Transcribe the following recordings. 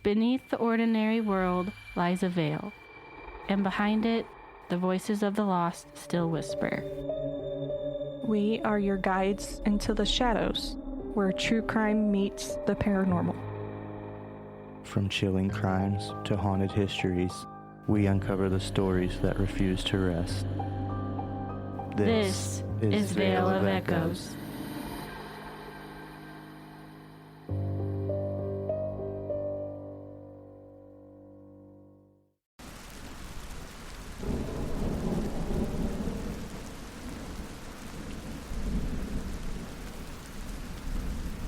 Beneath the ordinary world lies a veil, and behind it, the voices of the lost still whisper. We are your guides into the shadows, where true crime meets the paranormal. From chilling crimes to haunted histories, we uncover the stories that refuse to rest. This is Veil of Echoes.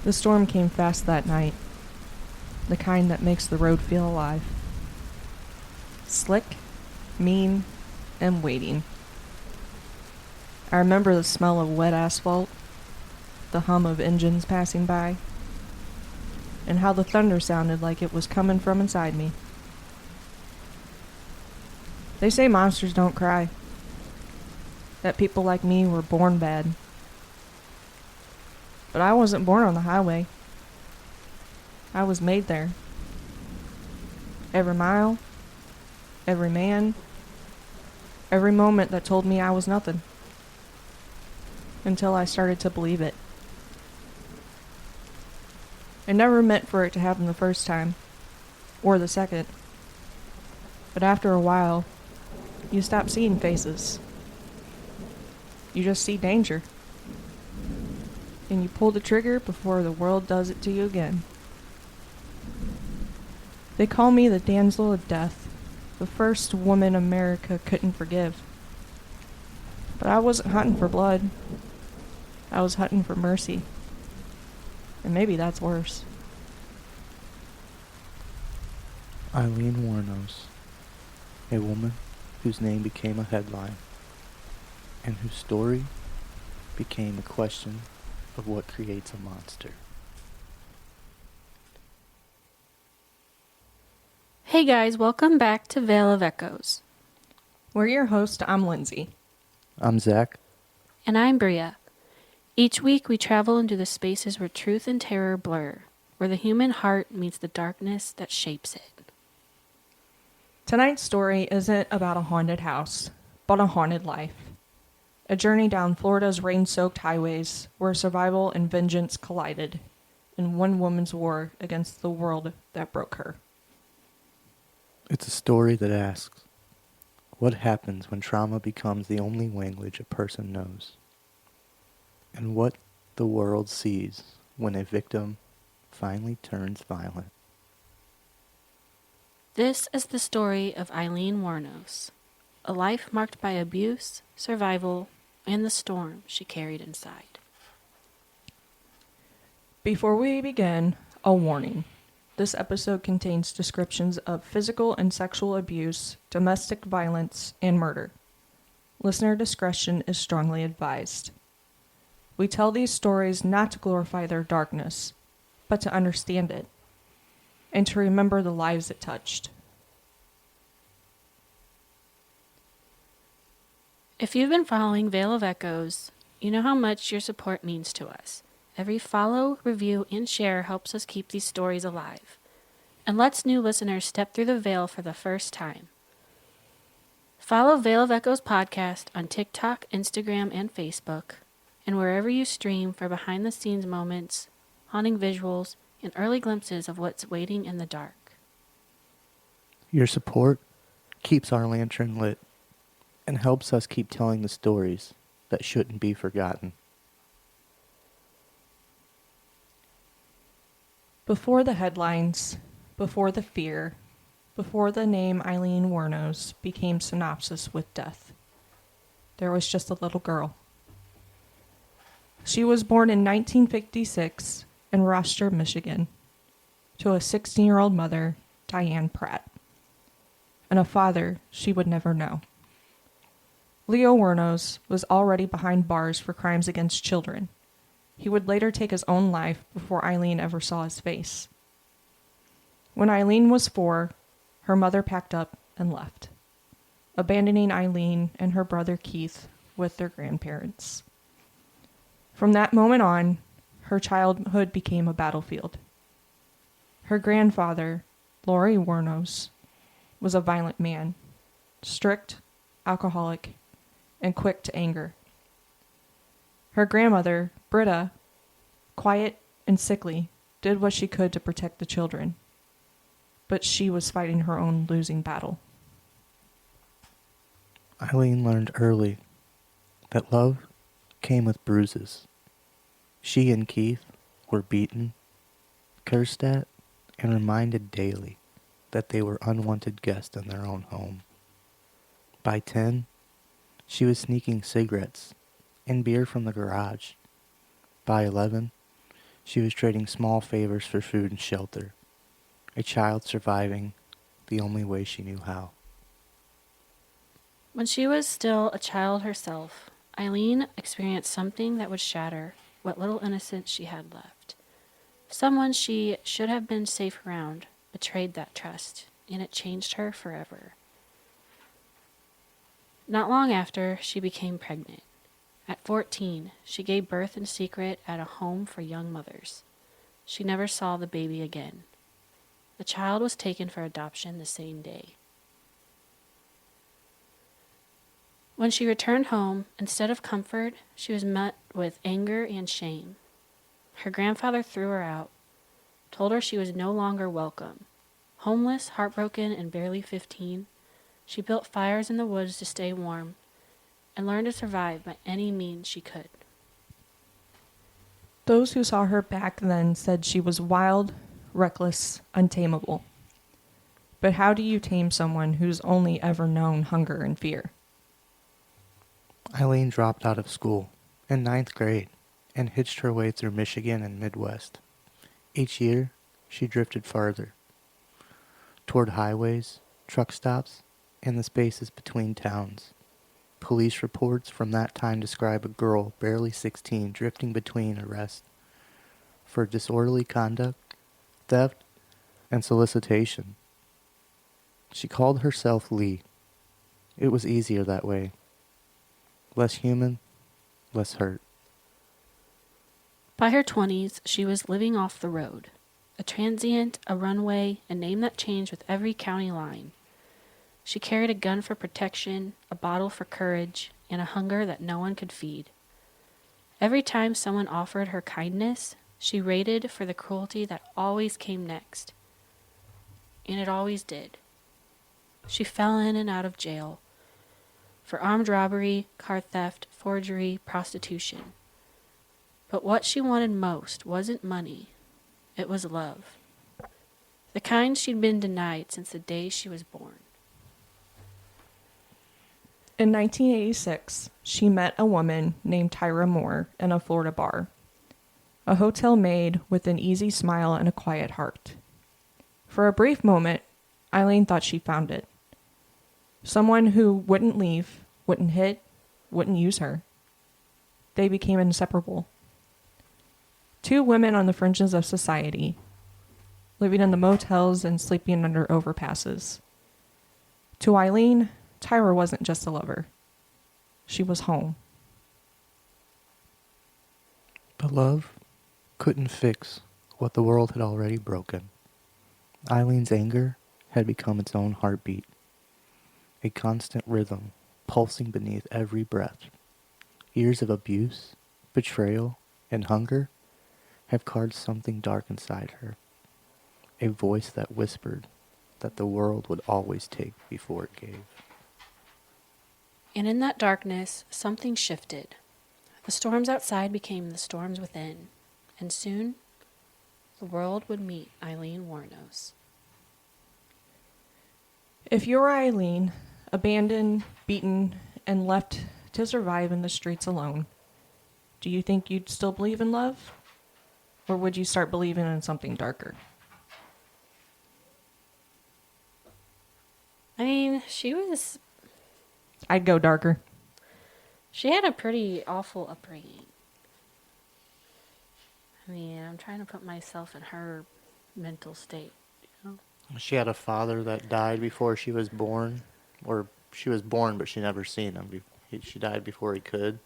The storm came fast that night, the kind that makes the road feel alive. Slick, mean, and waiting. I remember the smell of wet asphalt, the hum of engines passing by, and how the thunder sounded like it was coming from inside me. They say monsters don't cry, that people like me were born bad. But I wasn't born on the highway. I was made there. Every mile, every man, every moment that told me I was nothing. Until I started to believe it. I never meant for it to happen the first time, or the second. But after a while, you stop seeing faces. You just see danger. And you pull the trigger before the world does it to you again. They call me the Damsel of Death, the first woman America couldn't forgive. But I wasn't hunting for blood. I was hunting for mercy. And maybe that's worse. Aileen Wuornos, a woman whose name became a headline, and whose story became a question of what creates a monster. Hey guys, welcome back to Veil of Echoes. We're your host, I'm Lyndsay. I'm Zach. And I'm Bria. Each week we travel into the spaces where truth and terror blur, where the human heart meets the darkness that shapes it. Tonight's story isn't about a haunted house, but a haunted life. A journey down Florida's rain-soaked highways where survival and vengeance collided in one woman's war against the world that broke her. It's a story that asks, what happens when trauma becomes the only language a person knows? And what the world sees when a victim finally turns violent. This is the story of Aileen Wuornos, a life marked by abuse, survival, and the storm she carried inside. Before we begin, a warning. This episode contains descriptions of physical and sexual abuse, domestic violence, and murder. Listener discretion is strongly advised. We tell these stories not to glorify their darkness, but to understand it, and to remember the lives it touched. If you've been following Veil of Echoes, you know how much your support means to us. Every follow, review, and share helps us keep these stories alive, and lets new listeners step through the veil for the first time. Follow Veil of Echoes podcast on TikTok, Instagram, and Facebook, and wherever you stream for behind-the-scenes moments, haunting visuals, and early glimpses of what's waiting in the dark. Your support keeps our lantern lit and helps us keep telling the stories that shouldn't be forgotten. Before the headlines, before the fear, before the name Aileen Wuornos became synonymous with death, there was just a little girl. She was born in 1956 in Rochester, Michigan, to a 16-year-old mother, Diane Pratt, and a father she would never know. Leo Wuornos was already behind bars for crimes against children. He would later take his own life before Aileen ever saw his face. When Aileen was 4, her mother packed up and left, abandoning Aileen and her brother Keith with their grandparents. From that moment on, her childhood became a battlefield. Her grandfather, Laurie Wuornos, was a violent man, strict, alcoholic, and quick to anger. Her grandmother, Bria, quiet and sickly, did what she could to protect the children, but she was fighting her own losing battle. Aileen learned early that love came with bruises. She and Keith were beaten, cursed at, and reminded daily that they were unwanted guests in their own home. By 10, she was sneaking cigarettes and beer from the garage. By 11, she was trading small favors for food and shelter, a child surviving the only way she knew how. When she was still a child herself, Aileen experienced something that would shatter what little innocence she had left. Someone she should have been safe around betrayed that trust, and it changed her forever. Not long after, she became pregnant. At 14, she gave birth in secret at a home for young mothers. She never saw the baby again. The child was taken for adoption the same day. When she returned home, instead of comfort, she was met with anger and shame. Her grandfather threw her out, told her she was no longer welcome. Homeless, heartbroken, and barely 15, she built fires in the woods to stay warm and learned to survive by any means she could. Those who saw her back then said she was wild, reckless, untamable. But how do you tame someone who's only ever known hunger and fear? Aileen dropped out of school in 9th grade and hitched her way through Michigan and Midwest. Each year, she drifted farther, toward highways, truck stops, and the spaces between towns. Police reports from that time describe a girl barely 16 drifting between arrests for disorderly conduct, theft, and solicitation. She called herself Lee. It was easier that way. Less human, less hurt. By her 20s, she was living off the road. A transient, a runaway, a name that changed with every county line. She carried a gun for protection, a bottle for courage, and a hunger that no one could feed. Every time someone offered her kindness, she waited for the cruelty that always came next. And it always did. She fell in and out of jail for armed robbery, car theft, forgery, prostitution. But what she wanted most wasn't money. It was love. The kind she'd been denied since the day she was born. In 1986, she met a woman named Tyra Moore in a Florida bar. A hotel maid with an easy smile and a quiet heart. For a brief moment, Aileen thought she found it. Someone who wouldn't leave, wouldn't hit, wouldn't use her. They became inseparable. Two women on the fringes of society, living in the motels and sleeping under overpasses. To Aileen, Tyra wasn't just a lover. She was home. But love couldn't fix what the world had already broken. Eileen's anger had become its own heartbeat, a constant rhythm pulsing beneath every breath. Years of abuse, betrayal, and hunger have carved something dark inside her, a voice that whispered that the world would always take before it gave. And in that darkness, something shifted. The storms outside became the storms within, and soon the world would meet Aileen Wuornos. If you were Aileen, abandoned, beaten, and left to survive in the streets alone, do you think you'd still believe in love? Or would you start believing in something darker? I mean, I'd go darker. she had a pretty awful upbringing. I mean, I'm trying to put myself in her mental state, you know? She had a father that died before she was born, or she was born but she never seen him. She died before he could.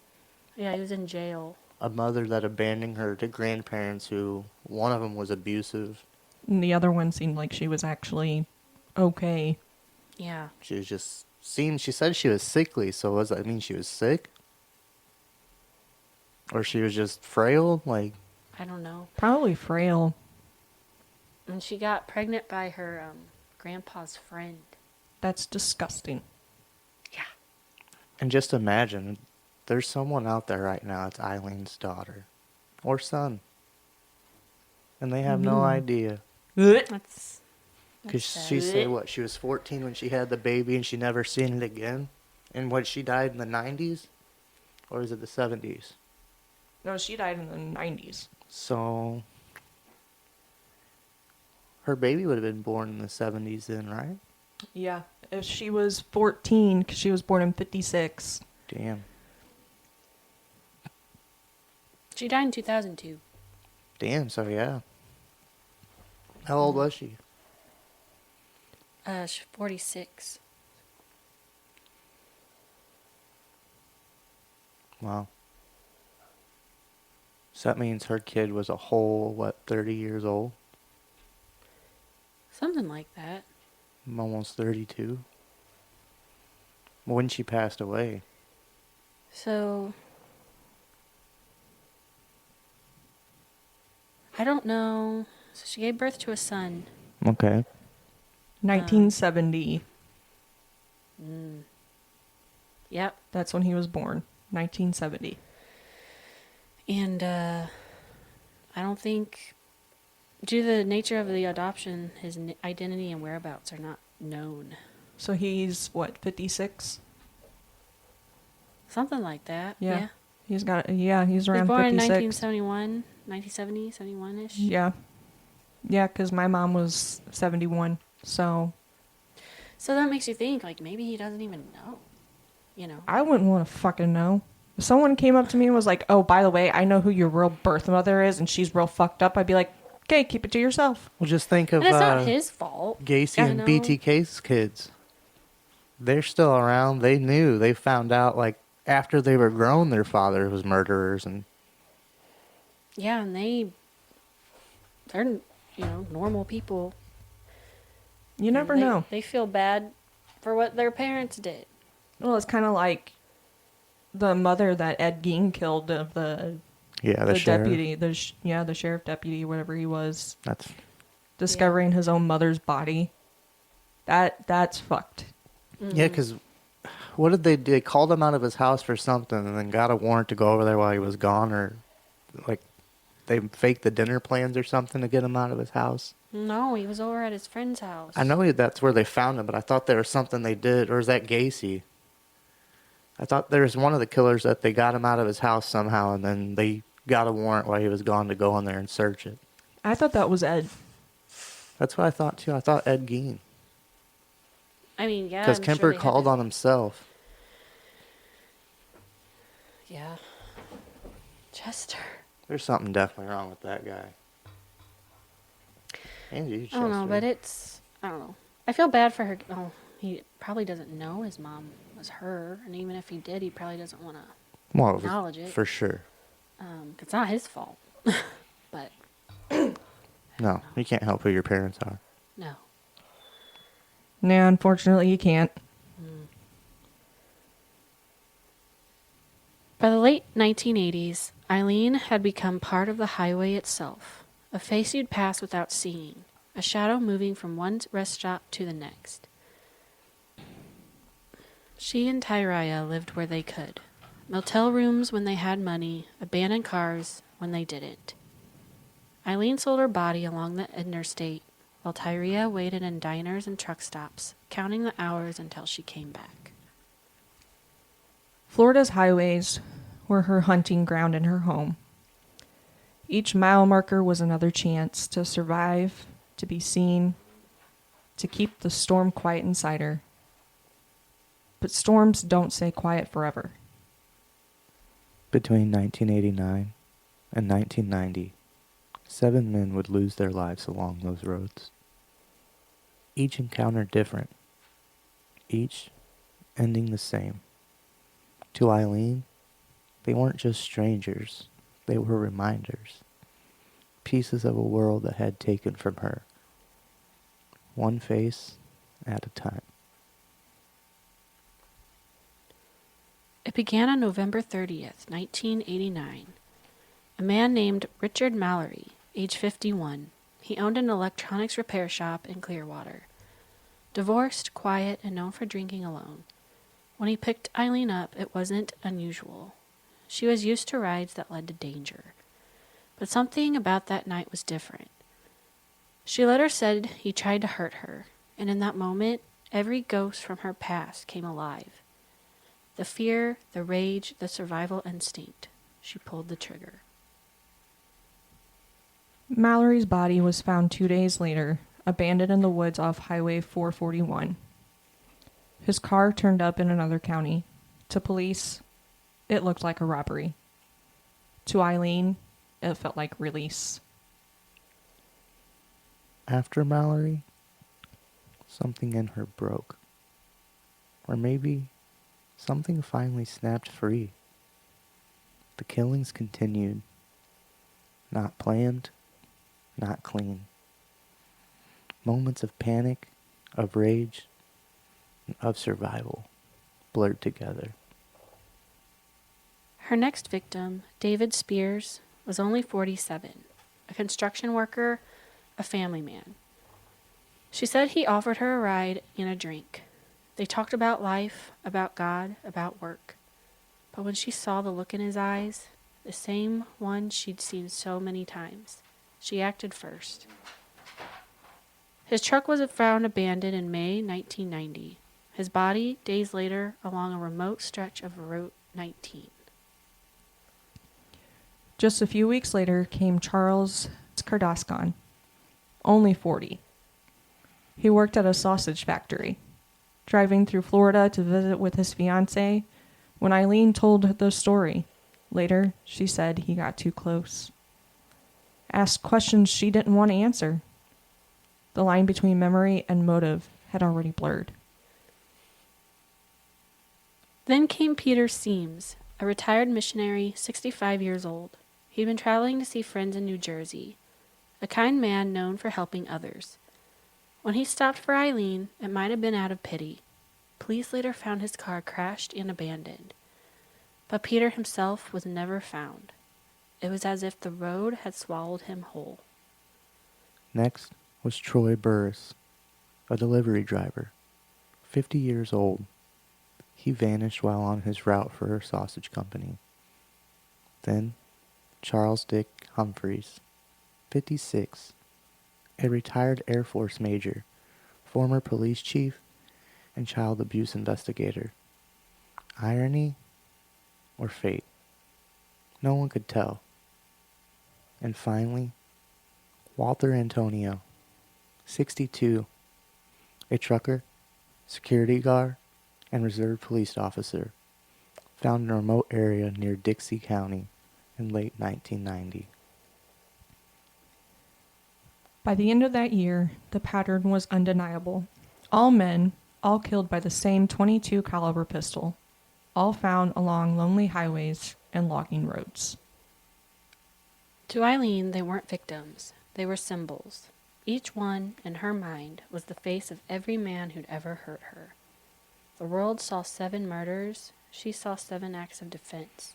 Yeah, he was in jail. A mother that abandoned her to grandparents who, one of them was abusive, And the other one seemed like she was actually okay. Yeah. She was just she said she was sickly, so does that mean she was sick? Or she was just frail? Like, I don't know. Probably frail. And she got pregnant by her grandpa's friend. That's disgusting. Yeah. and just imagine, there's someone out there right now, it's Eileen's daughter. Or son. And they have no idea. That's Because sad. she said, what, she was 14 when she had the baby and she never seen it again? And what, she died in the 90s? Or is it the 70s? No, she died in the 90s. So, her baby would have been born in the 70s then, right? Yeah. If she was 14, because she was born in 56. Damn. She died in 2002. Damn, so yeah. How old was she? She's 46. Wow. So that means her kid was a whole, what, 30 years old? Something like that. Almost 32. When she passed away. So, I don't know. So she gave birth to a son. Okay. 1970. Yep. That's when he was born. 1970. And I don't think, due to the nature of the adoption, his identity and whereabouts are not known. So he's, what, 56? Something like that. Yeah. He's around He was born in 56. 1971, 1970, 71-ish. Yeah. Yeah, because my mom was 71. So So that makes you think, like, maybe he doesn't even know. You know? I wouldn't want to fucking know. If someone came up to me and was like, oh, by the way, I know who your real birth mother is and she's real fucked up, I'd be like, okay, keep it to yourself. Well, just think of And it's not his fault. Gacy you and know? BTK's kids. They're still around. They knew. They found out, like, after they were grown, their father was murderers. And Yeah, and they're, normal people. You never And know. They feel bad for what their parents did. Well, it's kind of like the mother that Ed Gein killed of the sheriff. deputy, the sheriff deputy, whatever he was, That's discovering his own mother's body. That's fucked. Yeah, because what did they do? They called him out of his house for something and then got a warrant to go over there while he was gone, or like they faked the dinner plans or something to get him out of his house. No, he was over at his friend's house. I know that's where they found him, but I thought there was something they did, or is that Gacy? I thought there was one of the killers that they got him out of his house somehow, and then they got a warrant while he was gone to go in there and search it. I thought that was Ed. That's what I thought too. I thought Ed Gein. I mean, yeah. Because I'm Kemper sure they had called to- on himself. Yeah. Chester. There's something definitely wrong with that guy. And you, Chester. I don't know, but I don't know. I feel bad for her. Oh, he probably doesn't know his mom was her. And even if he did, he probably doesn't want to Well, acknowledge it. for sure. It's not his fault. But, No, you can't help who your parents are. no. Yeah, unfortunately, you can't. By the late 1980s, Aileen had become part of the highway itself, a face you'd pass without seeing, a shadow moving from one rest stop to the next. She and Tyraya lived where they could. Motel rooms when they had money, abandoned cars when they didn't. Aileen sold her body along the interstate, while Tyraya waited in diners and truck stops, counting the hours until she came back. Florida's highways were her hunting ground and her home. Each mile marker was another chance to survive, to be seen, to keep the storm quiet inside her. But storms don't stay quiet forever. Between 1989 and 1990, 7 men would lose their lives along those roads. Each encounter different. Each ending the same. To Aileen, they weren't just strangers. They were reminders. Pieces of a world that had taken from her one face at a time. It began on November 30th, 1989. A man named Richard Mallory, age 51. He owned an electronics repair shop in Clearwater. Divorced, quiet, and known for drinking alone. When he picked Aileen up, it wasn't unusual. She was used to rides that led to danger. But something about that night was different. She later said he tried to hurt her, and in that moment, every ghost from her past came alive. The fear, the rage, the survival instinct. She pulled the trigger. Mallory's body was found 2 days later, abandoned in the woods off Highway 441. His car turned up in another county. To police, it looked like a robbery. To Aileen, it felt like release. After Mallory, something in her broke. Or maybe something finally snapped free. The killings continued. Not planned, not clean. Moments of panic, of rage, and of survival blurred together. Her next victim, David Spears, was only 47, a construction worker, a family man. She said he offered her a ride and a drink. They talked about life, about God, about work. But when she saw the look in his eyes, the same one she'd seen so many times, she acted first. His truck was found abandoned in May 1990. His body, days later, along a remote stretch of Route 19. Just a few weeks later came Charles Kardashian, only 40. He worked at a sausage factory. Driving through Florida to visit with his fiancée, when Aileen told the story, later she said he got too close. Asked questions she didn't want to answer. The line between memory and motive had already blurred. Then came Peter Seams, a retired missionary, 65 years old. He'd been traveling to see friends in New Jersey, a kind man known for helping others. When he stopped for Aileen, it might have been out of pity. Police later found his car crashed and abandoned. But Peter himself was never found. It was as if the road had swallowed him whole. Next was Troy Burris, a delivery driver, 50 years old. He vanished while on his route for a sausage company. Then, Charles Dick Humphreys, 56, a retired Air Force major, former police chief, and child abuse investigator. Irony or fate? No one could tell. And finally, Walter Antonio, 62, a trucker, security guard, and reserve police officer, found in a remote area near Dixie County in late 1990. By the end of that year, the pattern was undeniable. All men, all killed by the same .22 caliber pistol, all found along lonely highways and logging roads. To Aileen, they weren't victims. They were symbols. Each one, in her mind, was the face of every man who'd ever hurt her. The world saw 7 murders. She saw 7 acts of defense.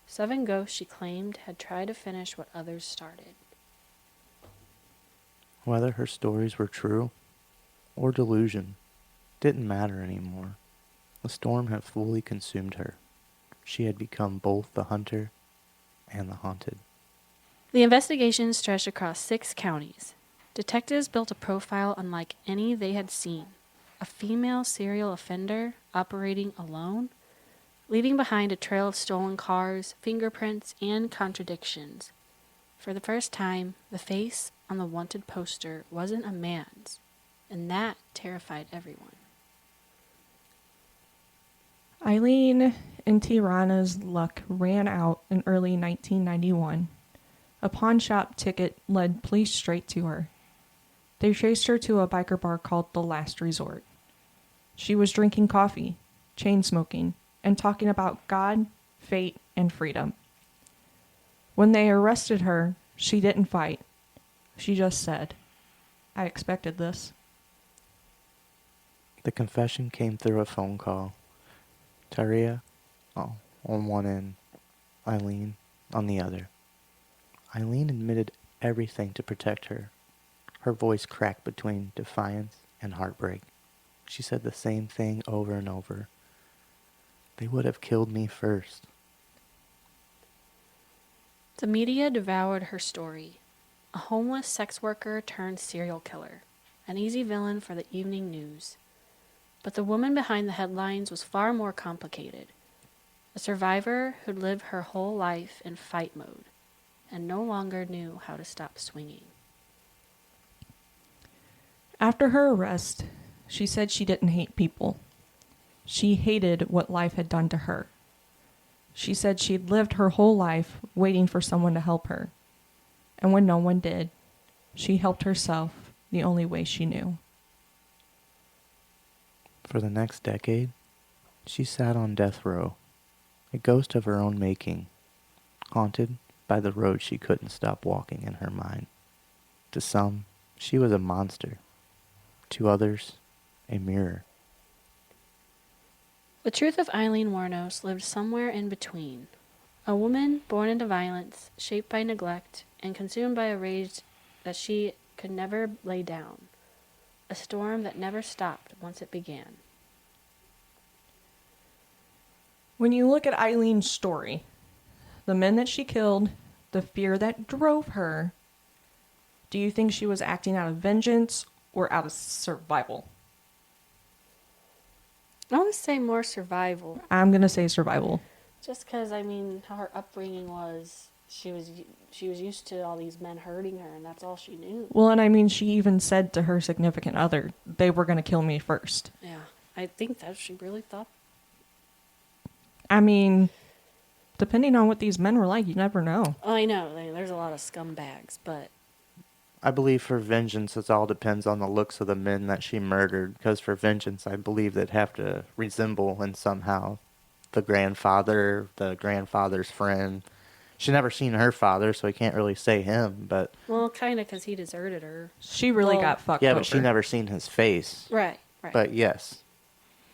7 ghosts she claimed had tried to finish what others started. Whether her stories were true or delusion didn't matter anymore. The storm had fully consumed her. She had become both the hunter and the haunted. The investigation stretched across 6 counties. Detectives built a profile unlike any they had seen. A female serial offender operating alone, leaving behind a trail of stolen cars, fingerprints, and contradictions. For the first time, the face on the wanted poster wasn't a man's, and that terrified everyone. Aileen and Tirana's luck ran out in early 1991. A pawn shop ticket led police straight to her. They traced her to a biker bar called The Last Resort. She was drinking coffee, chain smoking, and talking about God, fate, and freedom. When they arrested her, she didn't fight. She just said, "I expected this." The confession came through a phone call. Taria on one end, Aileen on the other. Aileen admitted everything to protect her. Her voice cracked between defiance and heartbreak. She said the same thing over and over. They would have killed me first. The media devoured her story. A homeless sex worker turned serial killer. An easy villain for the evening news. But the woman behind the headlines was far more complicated. A survivor who'd lived her whole life in fight mode and no longer knew how to stop swinging. After her arrest, she said she didn't hate people. She hated what life had done to her. She said she'd lived her whole life waiting for someone to help her. And when no one did, she helped herself the only way she knew. For the next decade, she sat on death row, a ghost of her own making, haunted by the road she couldn't stop walking in her mind. To some, she was a monster. To others, a mirror. The truth of Aileen Wuornos lived somewhere in between. A woman born into violence, shaped by neglect, and consumed by a rage that she could never lay down. A storm that never stopped once it began. When you look at Eileen's story, the men that she killed, the fear that drove her, do you think she was acting out of vengeance or out of survival? I want to say more survival. I'm going to say survival. Just because, I mean, how her upbringing was, she was used to all these men hurting her, and that's all she knew. Well, and I mean, she even said to her significant other, they were going to kill me first. Yeah, I think that she really thought. I mean, depending on what these men were like, you never know. Oh, I know, there's a lot of scumbags, but I believe for vengeance, it all depends on the looks of the men that she murdered. Because for vengeance, I believe they'd have to resemble in somehow the grandfather, the grandfather's friend. She never seen her father, so I can't really say him. But well, kind of because he deserted her. She really Well, got fucked yeah, over. but she never seen his face. Right. But yes,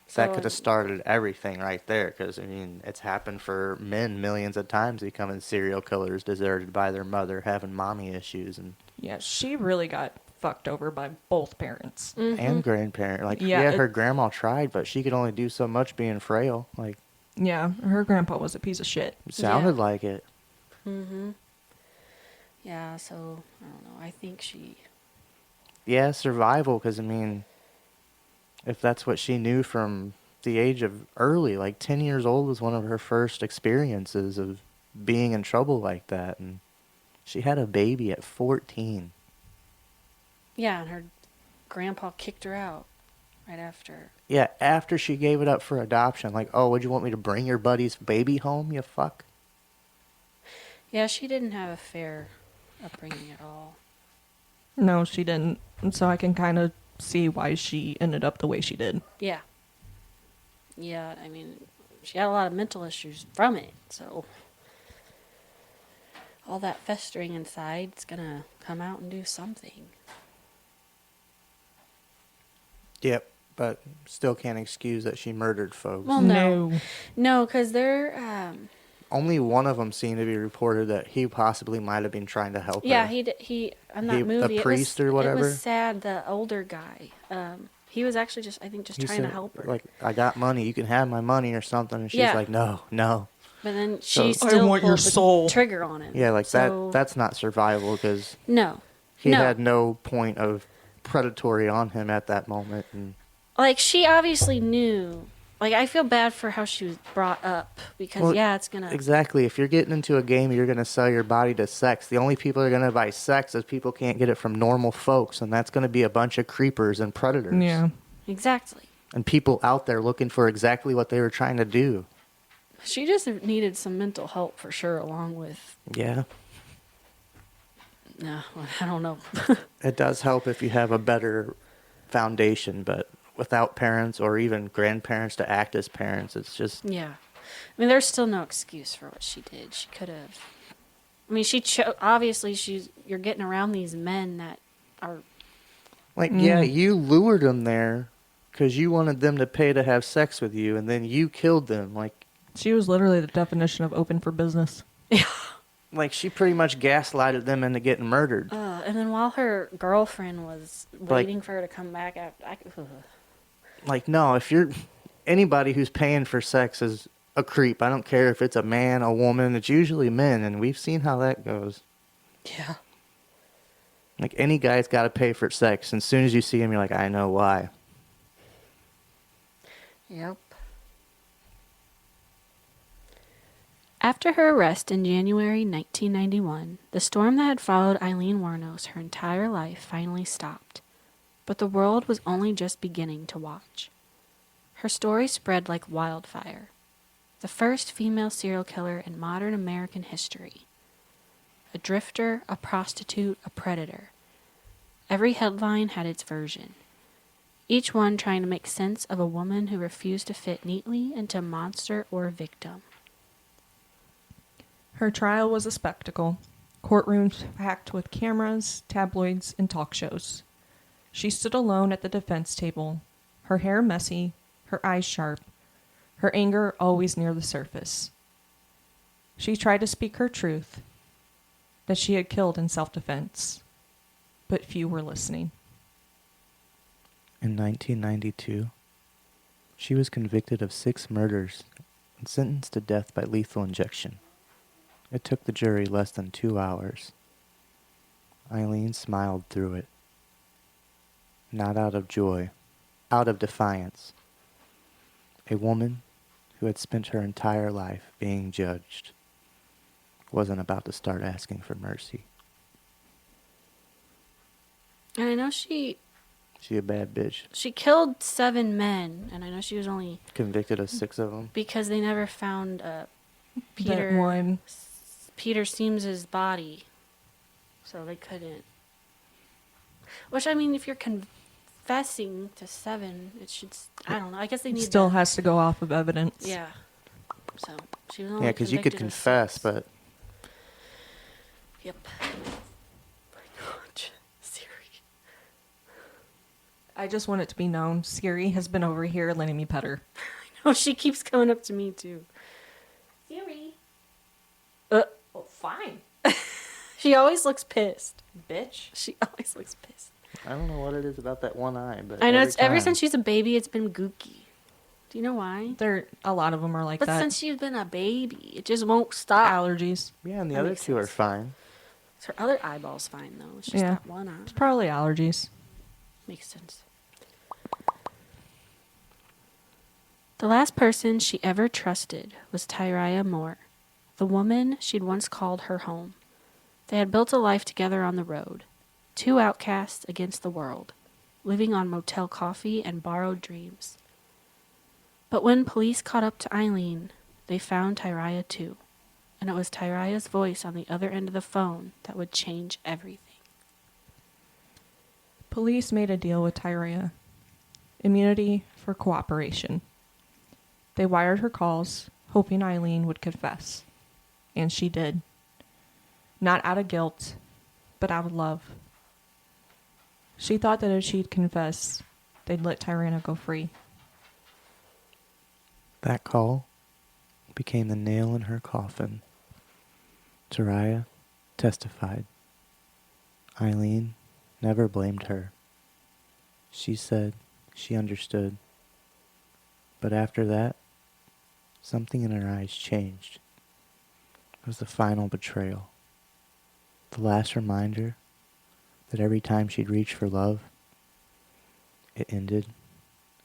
So, that could have started everything right there. Because I mean, it's happened for men millions of times becoming serial killers, deserted by their mother, having mommy issues, and Yeah, she really got fucked over by both parents. and grandparent. Like, Yeah, yeah, it- her grandma tried, but she could only do so much being frail. Like, Yeah, her grandpa was a piece of shit. it sounded Yeah. like it. Yeah, so, I don't know, I think she... Yeah, survival. Because I mean, if that's what she knew from the age of early, like 10 years old was one of her first experiences of being in trouble like that, and she had a baby at 14. Yeah, and her grandpa kicked her out right after. Yeah, after she gave it up for adoption. Like, oh, would you want me to bring your buddy's baby home, you fuck? Yeah, she didn't have a fair upbringing at all. No, she didn't. And so I can kind of see why she ended up the way she did. Yeah. Yeah, I mean, she had a lot of mental issues from it, so... all that festering inside is gonna come out and do something. Yep, but still can't excuse that she murdered folks. Well, no. No, because they're... Only one of them seemed to be reported that he possibly might have been trying to help yeah, her. he on that The movie, priest it was, or whatever? It was sad, the older guy. He was actually just, I think, just He trying to said, help her. like, I got money, you can have my money or something. And she's Yeah. like, no. But then So- she I still want your pulled the soul. trigger on him. Yeah, like So- that's not survival because No. he No. had no point of predatory on him at that moment. And Like, she obviously knew. Like, I feel bad for how she was brought up. Because, Well, yeah, it's gonna... exactly, if you're getting into a game, you're going to sell your body to sex. The only people that are going to buy sex is people can't get it from normal folks, and that's going to be a bunch of creepers and predators. Yeah. Exactly. And people out there looking for exactly what they were trying to do. She just needed some mental help for sure, along with... Yeah. No, I don't know. It does help if you have a better foundation, but without parents or even grandparents to act as parents, it's just... Yeah. I mean, there's still no excuse for what she did. She could have... I mean, obviously, you're getting around these men that are... Like, yeah, you lured them there, because you wanted them to pay to have sex with you, and then you killed them. She was literally the definition of open for business. Like she pretty much gaslighted them into getting murdered. And then while her girlfriend was waiting for her to come back, Like, no, if you're anybody who's paying for sex is a creep. I don't care if it's a man, a woman. It's usually men, and we've seen how that goes. yeah. Like, any guy's got to pay for sex. And as soon as you see him, you're like, I know why. Yep. After her arrest in January 1991, the storm that had followed Aileen Wuornos her entire life finally stopped. But the world was only just beginning to watch. Her story spread like wildfire. The first female serial killer in modern American history. A drifter, a prostitute, a predator. Every headline had its version. Each one trying to make sense of a woman who refused to fit neatly into monster or victim. Her trial was a spectacle. Courtrooms packed with cameras, tabloids, and talk shows. She stood alone at the defense table, her hair messy, her eyes sharp, her anger always near the surface. She tried to speak her truth, that she had killed in self-defense, but few were listening. In 1992, she was convicted of 6 murders and sentenced to death by lethal injection. It took the jury less than 2 hours. Aileen smiled through it. Not out of joy, out of defiance. A woman who had spent her entire life being judged wasn't about to start asking for mercy. And I know she a bad bitch. She killed 7 men, and I know she was only Convicted of 6 of them. because they never found That Peter one. Seams's body, so they couldn't. Which, I mean, if you're confessing to 7, it should. I don't know. I guess they need. Still has to go off of evidence. Yeah. So she was only. Yeah, because you could convicted of confess, 6. but Yep. My God, Siri. I just want it to be known, Siri has been over here letting me pet her. Oh, she keeps coming up to me too. Siri. Oh, fine, She always looks pissed. bitch. She always looks pissed. I don't know what it is about that one eye. But I know it's ever time- since she's a baby, it's been gooky. Do you know why? A lot of them are like But that. since she's been a baby, it just won't stop. Allergies. Yeah, and the That other makes 2 are sense. fine. Her other eyeball's fine though. It's just Yeah. that one eye. It's probably allergies. Makes sense. The last person she ever trusted was Tyria Moore, the woman she'd once called her home. They had built a life together on the road, 2 outcasts against the world, living on motel coffee and borrowed dreams. But when police caught up to Aileen, they found Tyria too, and it was Tyria's voice on the other end of the phone that would change everything. Police made a deal with Tyria. Immunity for cooperation. They wired her calls, hoping Aileen would confess. And she did. Not out of guilt, but out of love. She thought that if she'd confess, they'd let Tyria go free. That call became the nail in her coffin. Tyria testified. Aileen never blamed her. She said she understood. But after that, something in her eyes changed. It was the final betrayal. The last reminder that every time she'd reach for love, it ended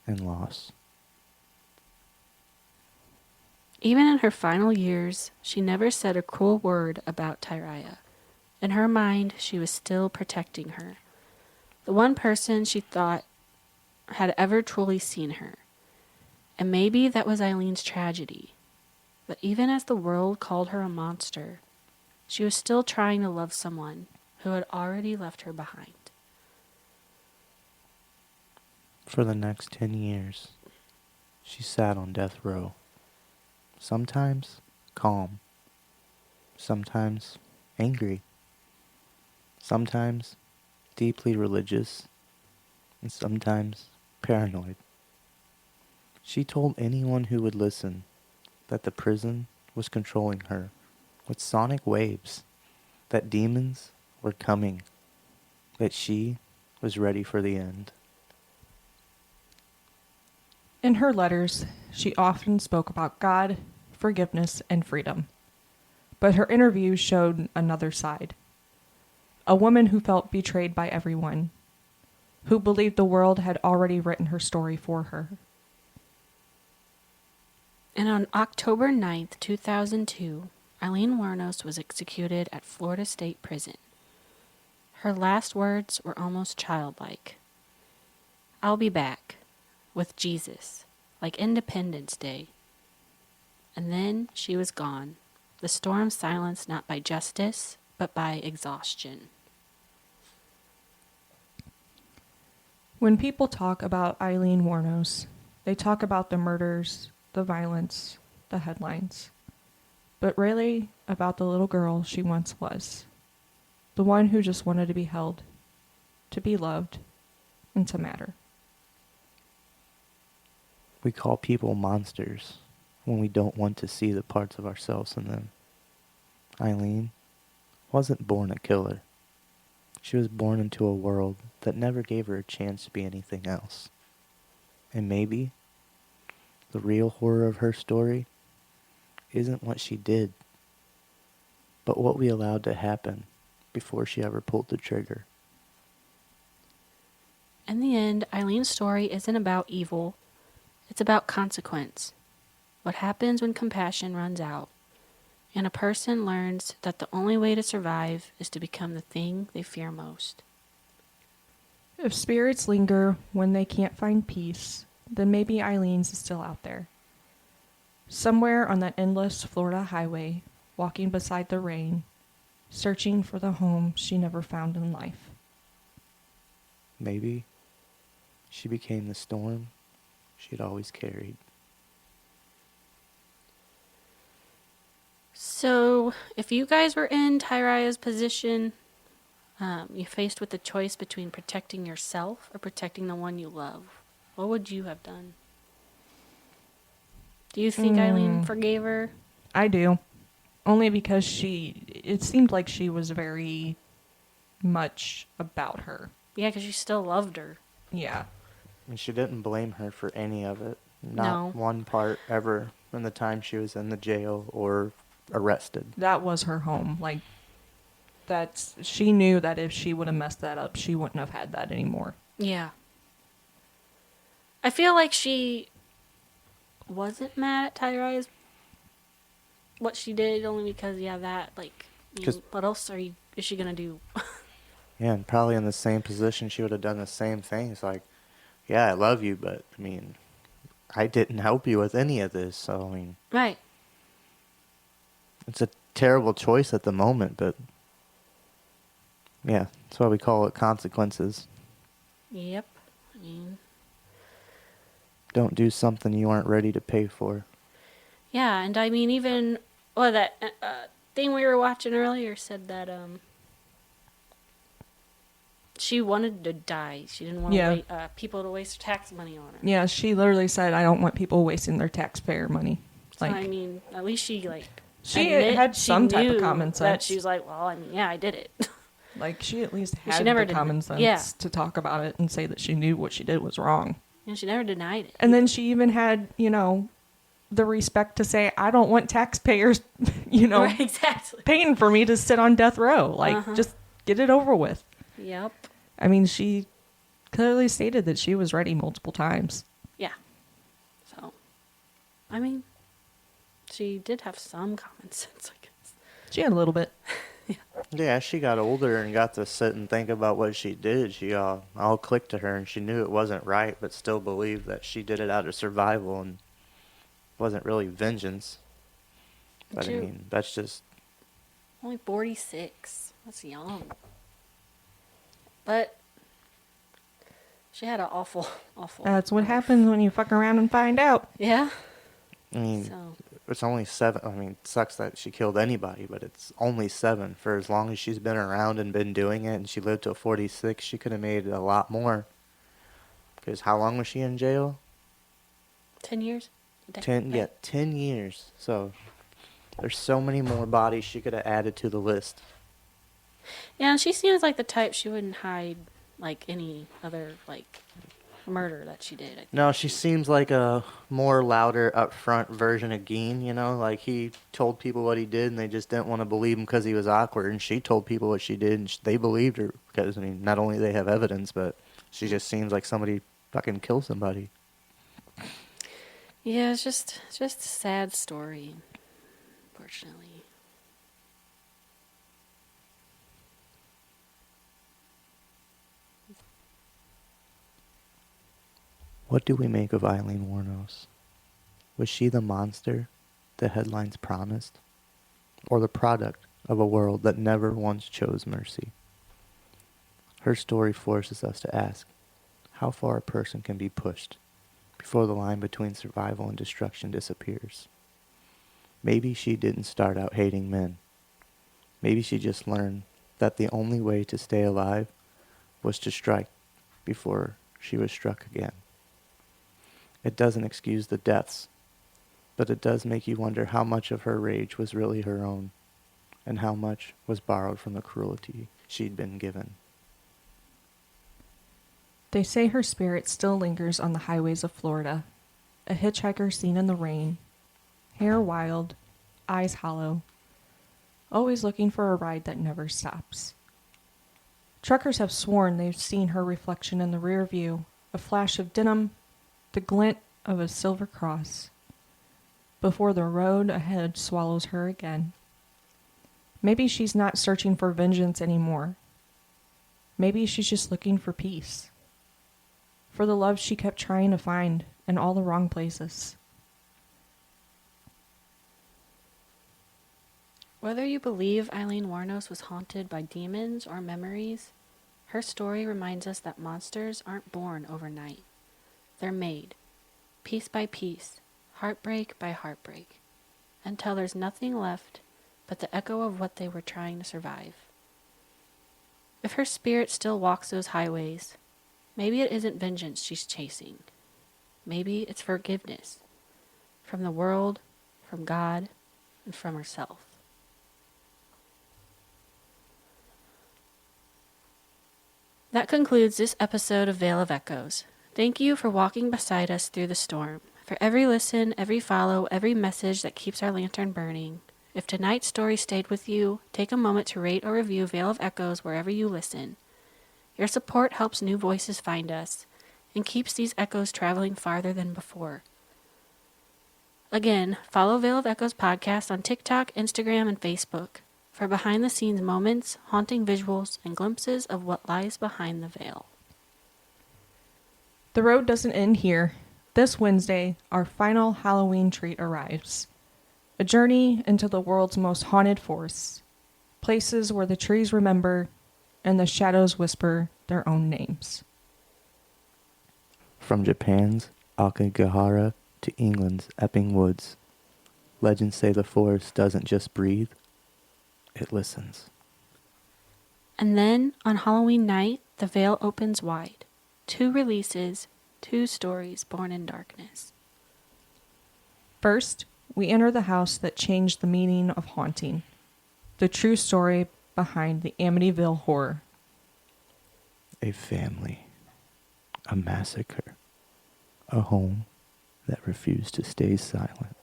and lost. Even in her final years, she never said a cruel word about Tyria. In her mind, she was still protecting her. The one person she thought had ever truly seen her. And maybe that was Eileen's tragedy. But even as the world called her a monster, she was still trying to love someone who had already left her behind. For the next 10 years, she sat on death row. Sometimes calm, sometimes angry, sometimes deeply religious, and sometimes paranoid. She told anyone who would listen that the prison was controlling her with sonic waves, that demons were coming, that she was ready for the end. In her letters, she often spoke about God, forgiveness, and freedom. But her interviews showed another side. A woman who felt betrayed by everyone, who believed the world had already written her story for her. And on October 9th, 2002, Aileen Wuornos was executed at Florida State Prison. Her last words were almost childlike. "I'll be back, with Jesus, like Independence Day." And then she was gone, the storm silenced not by justice, but by exhaustion. When people talk about Aileen Wuornos, they talk about the murders, the violence, the headlines, but really about the little girl she once was, the one who just wanted to be held, to be loved, and to matter. We call people monsters when we don't want to see the parts of ourselves in them. Aileen wasn't born a killer. She was born into a world that never gave her a chance to be anything else. And maybe the real horror of her story isn't what she did, but what we allowed to happen before she ever pulled the trigger. In the end, Eileen's story isn't about evil, it's about consequence. What happens when compassion runs out, and a person learns that the only way to survive is to become the thing they fear most. If spirits linger when they can't find peace, then maybe Eileen's is still out there. Somewhere on that endless Florida highway, walking beside the rain, searching for the home she never found in life. Maybe she became the storm she'd always carried. So, if you guys were in Tyria's position, you're faced with the choice between protecting yourself or protecting the one you love, what would you have done? Do you think Aileen forgave her? I do. Only because it seemed like she was very much about her. Yeah, because you still loved her. Yeah. And she didn't blame her for any of it. No. Not one part ever in the time she was in the jail or arrested. That was her home. She knew that if she would have messed that up, she wouldn't have had that anymore. Yeah. I feel like she wasn't mad at Tyria's what she did, only because, what else is she going to do? Yeah, and probably in the same position, she would have done the same thing. It's like, yeah, I love you, but, I didn't help you with any of this, so, Right. it's a terrible choice at the moment, but, yeah, that's why we call it consequences. Yep. Don't do something you aren't ready to pay for. Yeah, and even, that thing we were watching earlier said that, she wanted to die. She didn't want people to waste tax money on her. Yeah, she literally said, I don't want people wasting their taxpayer money. So, at least she had some type of common sense. That she was like, I did it. She at least had the common sense to talk about it and say that she knew what she did was wrong. And she never denied it. And then she even had, the respect to say, I don't want taxpayers, Right, exactly. paying for me to sit on death row. Just get it over with. Yep. She clearly stated that she was ready multiple times. Yeah. So, she did have some common sense, I guess. She had a little bit. Yeah, as she got older and got to sit and think about what she did, she all clicked to her, and she knew it wasn't right, but still believed that she did it out of survival and wasn't really vengeance. But that's just... Only 46. That's young. But she had an awful. That's what happens when you fuck around and find out. Yeah. So. It's only 7. It sucks that she killed anybody, but it's only 7. For as long as she's been around and been doing it, and she lived till 46, she could have made a lot more. Because how long was she in jail? 10 years? 10 years. So there's so many more bodies she could have added to the list. Yeah, and she seems like the type she wouldn't hide like any other like murder that she did. No, she seems like a more louder, upfront version of Geen, you know? Like, he told people what he did, and they just didn't want to believe him because he was awkward. And she told people what she did, and they believed her. Because, I mean, not only they have evidence, but she just seems like somebody fucking killed somebody. Yeah, it's just a sad story, unfortunately. What do we make of Aileen Wuornos? Was she the monster the headlines promised? Or the product of a world that never once chose mercy? Her story forces us to ask how far a person can be pushed before the line between survival and destruction disappears. Maybe she didn't start out hating men. Maybe she just learned that the only way to stay alive was to strike before she was struck again. It doesn't excuse the deaths, but it does make you wonder how much of her rage was really her own, and how much was borrowed from the cruelty she'd been given. They say her spirit still lingers on the highways of Florida, a hitchhiker seen in the rain, hair wild, eyes hollow, always looking for a ride that never stops. Truckers have sworn they've seen her reflection in the rear view, a flash of denim, the glint of a silver cross, before the road ahead swallows her again. Maybe she's not searching for vengeance anymore. Maybe she's just looking for peace, for the love she kept trying to find in all the wrong places. Whether you believe Aileen Wuornos was haunted by demons or memories, her story reminds us that monsters aren't born overnight. They're made, piece by piece, heartbreak by heartbreak, until there's nothing left but the echo of what they were trying to survive. If her spirit still walks those highways, maybe it isn't vengeance she's chasing. Maybe it's forgiveness from the world, from God, and from herself. That concludes this episode of Veil of Echoes. Thank you for walking beside us through the storm, for every listen, every follow, every message that keeps our lantern burning. If tonight's story stayed with you, take a moment to rate or review Veil of Echoes wherever you listen. Your support helps new voices find us and keeps these echoes traveling farther than before. Again, follow Veil of Echoes podcast on TikTok, Instagram, and Facebook for behind-the-scenes moments, haunting visuals, and glimpses of what lies behind the veil. The road doesn't end here. This Wednesday, our final Halloween treat arrives. A journey into the world's most haunted forests, places where the trees remember and the shadows whisper their own names. From Japan's Akagahara to England's Epping Woods, legends say the forest doesn't just breathe, it listens. And then, on Halloween night, the veil opens wide. 2 releases, 2 stories born in darkness. First, we enter the house that changed the meaning of haunting, the true story behind the Amityville horror. A family, a massacre, a home that refused to stay silent.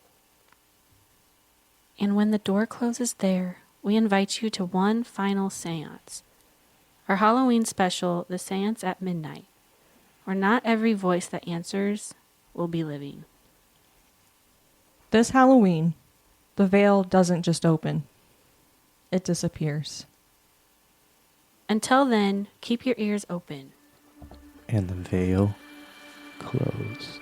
And when the door closes there, we invite you to one final seance. Our Halloween special, The Seance at Midnight, where not every voice that answers will be living. This Halloween, the veil doesn't just open, it disappears. Until then, keep your ears open. And the veil closed.